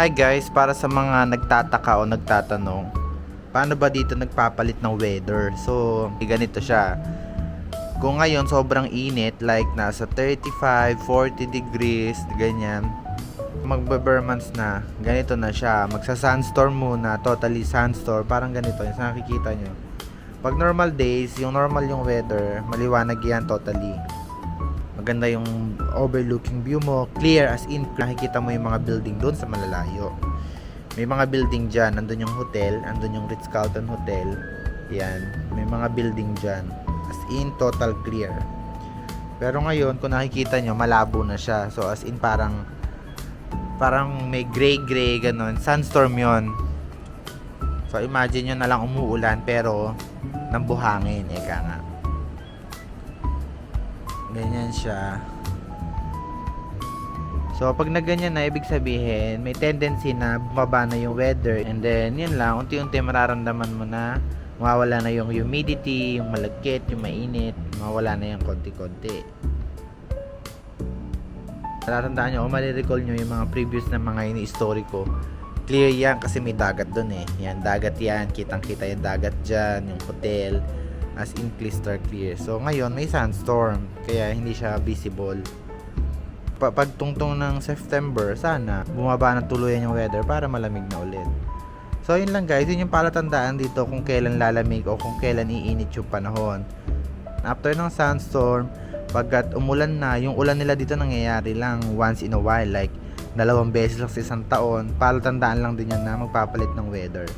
Hi guys, para sa mga nagtataka o nagtatanong, paano ba dito nagpapalit ng weather? So, ganito siya. Kung ngayon sobrang init, like nasa 35, 40 degrees, ganyan, magbe-bare months na, ganito na siya. Magsa-sunstorm muna, totally sunstorm, parang ganito, yung nakikita nyo. Pag normal days, yung normal yung weather, maliwanag yan totally. Maganda yung overlooking view mo, clear as in nakikita mo yung mga building doon sa malalayo. May mga building dyan, nandun yung hotel, nandun yung Ritz-Carlton Hotel. Yan, may mga building dyan. As in total clear. Pero ngayon, kung nakikita nyo, malabo na siya. So as in parang may gray ganun. Sunstorm yon. So imagine nyo na lang umuulan pero nang buhangin, eka nga. Ganyan siya. So, pag naganyan na, ibig sabihin, may tendency na bumaba na yung weather. And then, yun lang, unti-unti mararamdaman mo na mawawala na yung humidity, yung malagkit, yung mainit, mawawala na yung konti-konti. Natatandaan nyo, o marirecall nyo yung mga previous na mga ini-story ko. Clear yan kasi may dagat dun eh. Yan, dagat yan. Kitang-kita yung dagat dyan, yung hotel. As in crystal clear. So ngayon may sandstorm kaya hindi siya visible. Pagtungtong ng September, sana bumaba na tuluyan yung weather para malamig na ulit. So yun lang guys, yun yung palatandaan dito kung kailan lalamig o kung kailan iinit yung panahon. After ng sandstorm, pagkat umulan na, yung ulan nila dito nangyayari lang once in a while, like 2 beses lang sa isang taon. Palatandaan lang din yan na magpapalit ng weather.